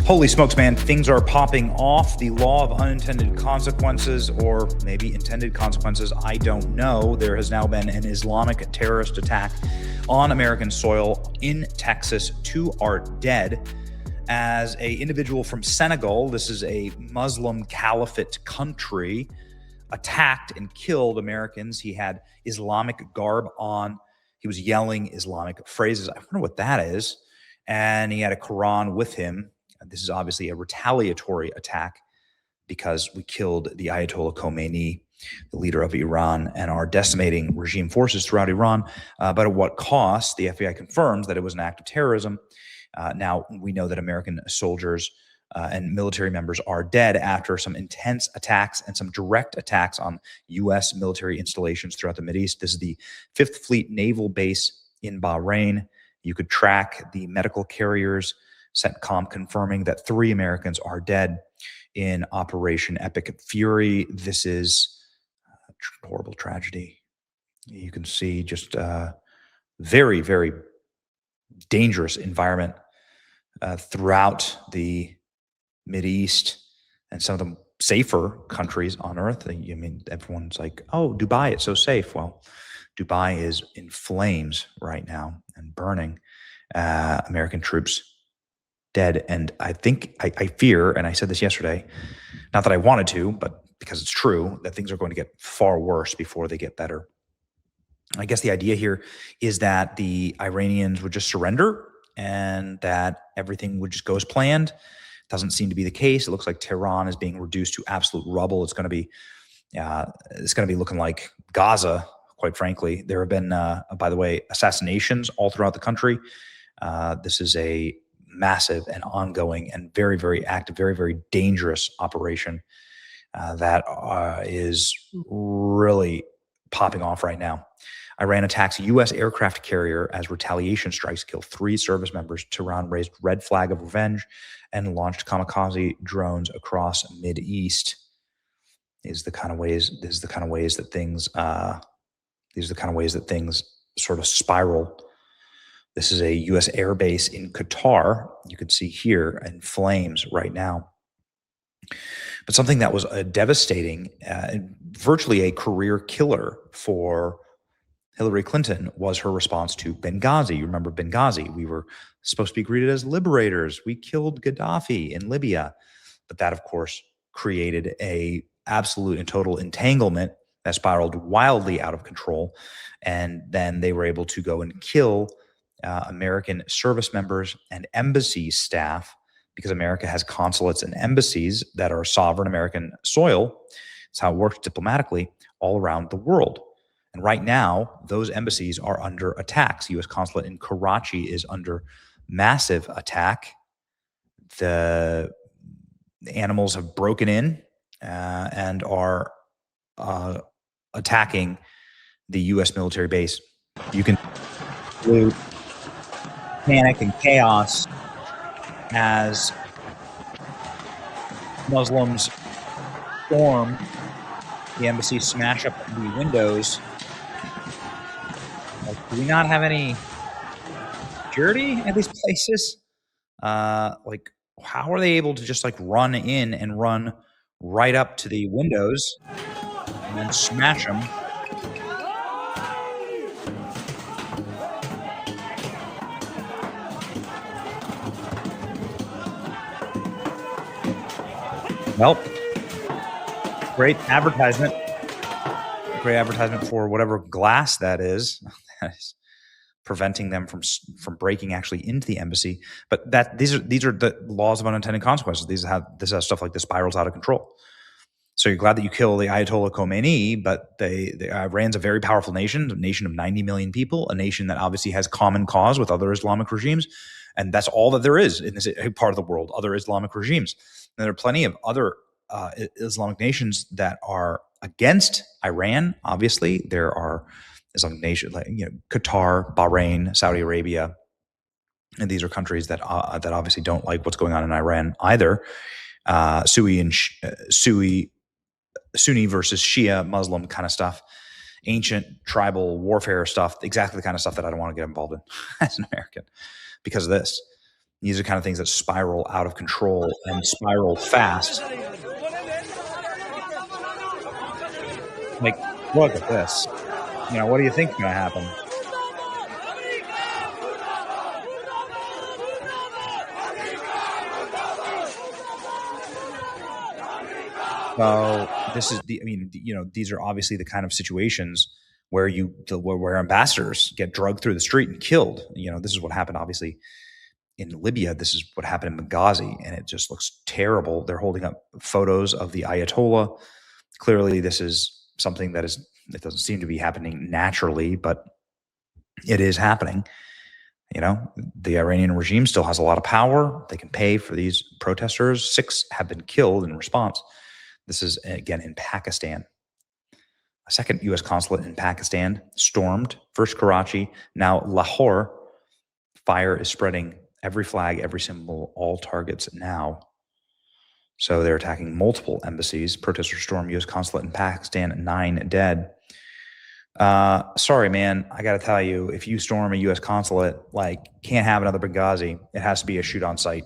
Holy smokes, man, things are popping off. The law of unintended consequences, or maybe intended consequences, I don't know. There has now been an Islamic terrorist attack on American soil in Texas. 2 are dead as an individual from Senegal, this is a Muslim caliphate country, attacked and killed Americans. He had Islamic garb on. He was yelling Islamic phrases. I wonder what that is. And he had a Quran with him. This is obviously a retaliatory attack because we killed the Ayatollah Khomeini, the leader of Iran, and are decimating regime forces throughout Iran. But at what cost? The FBI confirms that it was an act of terrorism. Now, we know that American soldiers and military members are dead after some intense attacks and some direct attacks on U.S. military installations throughout the Mideast. This is the 5th Fleet Naval Base in Bahrain. You could track the medical carriers, CENTCOM confirming that 3 Americans are dead in Operation Epic Fury. This is a horrible tragedy. You can see just very, very dangerous environment throughout the Mideast and some of the safer countries on Earth. I mean, everyone's like, oh, Dubai, it's so safe. Well, Dubai is in flames right now and burning. American troops dead. And I think, I fear, and I said this yesterday, not that I wanted to, but because it's true, that things are going to get far worse before they get better. I guess the idea here is that the Iranians would just surrender and that everything would just go as planned. Doesn't seem to be the case. It looks like Tehran is being reduced to absolute rubble. It's going to be looking like Gaza, quite frankly. There have been, by the way, assassinations all throughout the country. This is a massive and ongoing and very, very active, very, very dangerous operation that is really popping off right now. Iran attacks a U.S. aircraft carrier as retaliation strikes kill 3 service members. Tehran raised red flag of revenge and launched kamikaze drones across Mideast. These are the kind of ways that things sort of spiral. This is a U.S. air base in Qatar. You could see here in flames right now. But something that was devastating, virtually a career killer for Hillary Clinton, was her response to Benghazi. You remember Benghazi? We were supposed to be greeted as liberators. We killed Gaddafi in Libya. But that, of course, created a absolute and total entanglement that spiraled wildly out of control. And then they were able to go and kill American service members and embassy staff, because America has consulates and embassies that are sovereign American soil. It's how it works diplomatically all around the world. And right now, those embassies are under attacks. The U.S. consulate in Karachi is under massive attack. The animals have broken in and are attacking the U.S. military base. You can see panic and chaos as Muslims storm the embassy, smash up the windows. Like, do we not have any security at these places? Like, how are they able to just like run in and run right up to the windows and then smash them? Well, great advertisement for whatever glass that is preventing them from breaking actually into the embassy. But these are the laws of unintended consequences. This is how stuff like this spirals out of control. So you're glad that you kill the Ayatollah Khomeini, but Iran's a very powerful nation, a nation of 90 million people, a nation that obviously has common cause with other Islamic regimes. And that's all that there is in this part of the world, other Islamic regimes. And there are plenty of other Islamic nations that are against Iran. Obviously, there are Islamic nations like Qatar, Bahrain, Saudi Arabia, and these are countries that obviously don't like what's going on in Iran either. Sunni versus Shia Muslim kind of stuff, ancient tribal warfare stuff, exactly the kind of stuff that I don't want to get involved in as an American because of this. These are kind of things that spiral out of control and spiral fast. Like, look at this. What do you think is going to happen? So this is these are obviously the kind of situations where where ambassadors get drugged through the street and killed. This is what happened, obviously, in Libya. This is what happened in Benghazi, and it just looks terrible. They're holding up photos of the Ayatollah. Clearly, this is something it doesn't seem to be happening naturally, but it is happening. The Iranian regime still has a lot of power. They can pay for these protesters. 6 have been killed in response. This is, again, in Pakistan. A second U.S. consulate in Pakistan stormed, first Karachi, now Lahore. Fire is spreading. Every flag, every symbol, all targets now. So they're attacking multiple embassies. Protesters storm U.S. consulate in Pakistan, 9 dead. Sorry, man. I got to tell you, if you storm a U.S. consulate, can't have another Benghazi. It has to be a shoot on sight.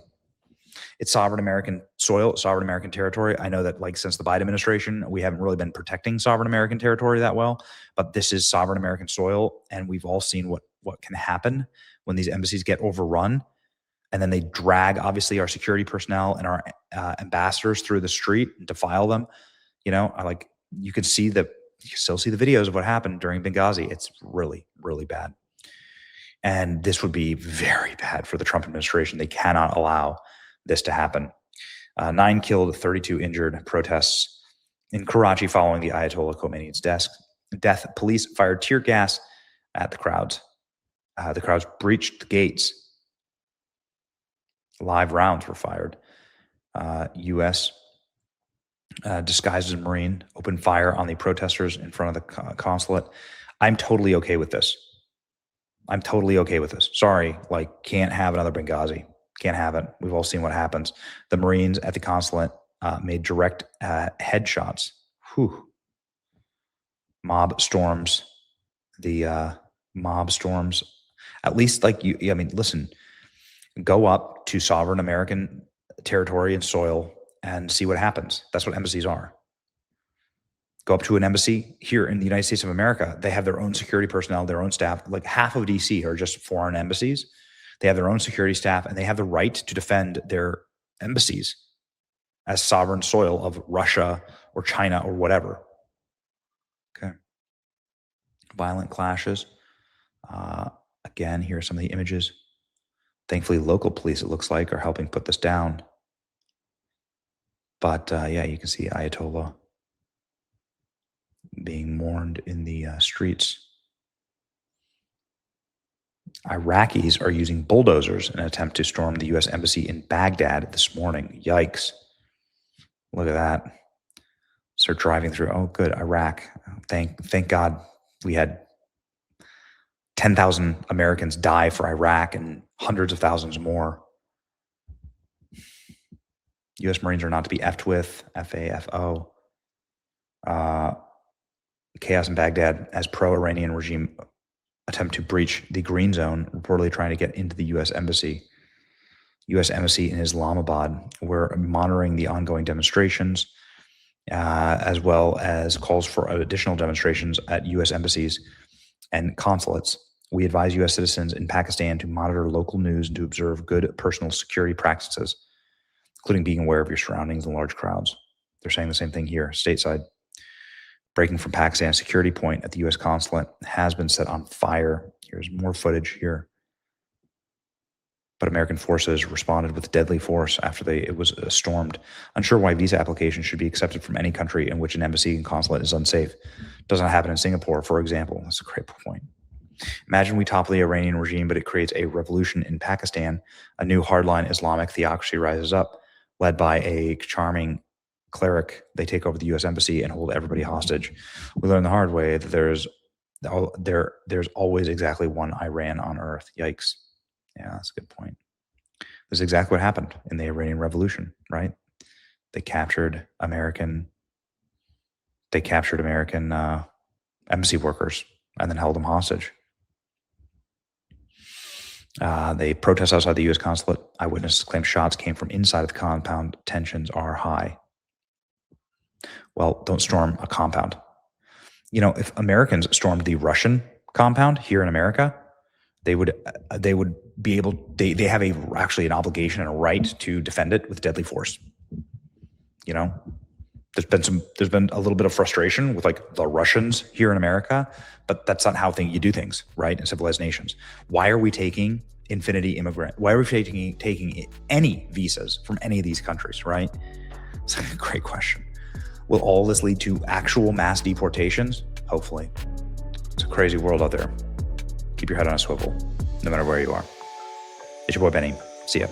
It's sovereign American soil, sovereign American territory. I know that, since the Biden administration, we haven't really been protecting sovereign American territory that well, but this is sovereign American soil, and we've all seen what can happen when these embassies get overrun, and then they drag, obviously, our security personnel and our ambassadors through the street and defile them. You can still see the videos of what happened during Benghazi. It's really, really bad. And this would be very bad for the Trump administration. They cannot allow this to happen. 9 killed, 32 injured. Protests in Karachi following the Ayatollah Khomeini's death. Police fired tear gas at the crowds. The crowds breached the gates. Live rounds were fired. U.S. Disguised as a Marine opened fire on the protesters in front of the consulate. I'm totally okay with this. Sorry, can't have another Benghazi. Can't have it. We've all seen what happens. The Marines at the consulate made direct headshots. Whew. Mob storms. At least, listen, go up to sovereign American territory and soil and see what happens. That's what embassies are. Go up to an embassy here in the United States of America. They have their own security personnel, their own staff. Half of DC are just foreign embassies. They have their own security staff, and they have the right to defend their embassies as sovereign soil of Russia or China or whatever. Okay. Violent clashes. Again, here are some of the images. Thankfully, local police, it looks like, are helping put this down. But you can see Ayatollah being mourned in the streets. Iraqis are using bulldozers in an attempt to storm the U.S. embassy in Baghdad this morning. Yikes. Look at that. Start driving through. Oh, good. Iraq. Thank God we had 10,000 Americans die for Iraq and hundreds of thousands more. U.S. Marines are not to be effed with. FAFO. Chaos in Baghdad as pro-Iranian regime attempt to breach the green zone, reportedly trying to get into the U.S. embassy. U.S. embassy in Islamabad. We're monitoring the ongoing demonstrations, as well as calls for additional demonstrations at U.S. embassies and consulates. We advise U.S. citizens in Pakistan to monitor local news and to observe good personal security practices, including being aware of your surroundings and large crowds. They're saying the same thing here, stateside. Breaking from Pakistan, a security point at the U.S. consulate has been set on fire. Here's more footage here. But American forces responded with deadly force after it was stormed. Unsure why visa applications should be accepted from any country in which an embassy and consulate is unsafe. Doesn't happen in Singapore, for example. That's a great point. Imagine we topple the Iranian regime, but it creates a revolution in Pakistan. A new hardline Islamic theocracy rises up, led by a charming cleric. They take over the U.S. embassy and hold everybody hostage. We learned the hard way that there's always exactly one Iran on earth. Yikes. Yeah, that's a good point. This is exactly what happened in the Iranian Revolution, right? They captured American embassy workers and then held them hostage. They protest outside the U.S. consulate. Eyewitnesses claim shots came from inside of the compound. Tensions are high. Well, don't storm a compound. If Americans stormed the Russian compound here in America, they would be able. They have actually an obligation and a right to defend it with deadly force. There's been a little bit of frustration with like the Russians here in America, but that's not how you do things, right? In civilized nations. Why are we taking infinity immigrant? Why are we taking any visas from any of these countries, right? It's a great question. Will all this lead to actual mass deportations? Hopefully. It's a crazy world out there. Keep your head on a swivel, no matter where you are. It's your boy Benny. See ya.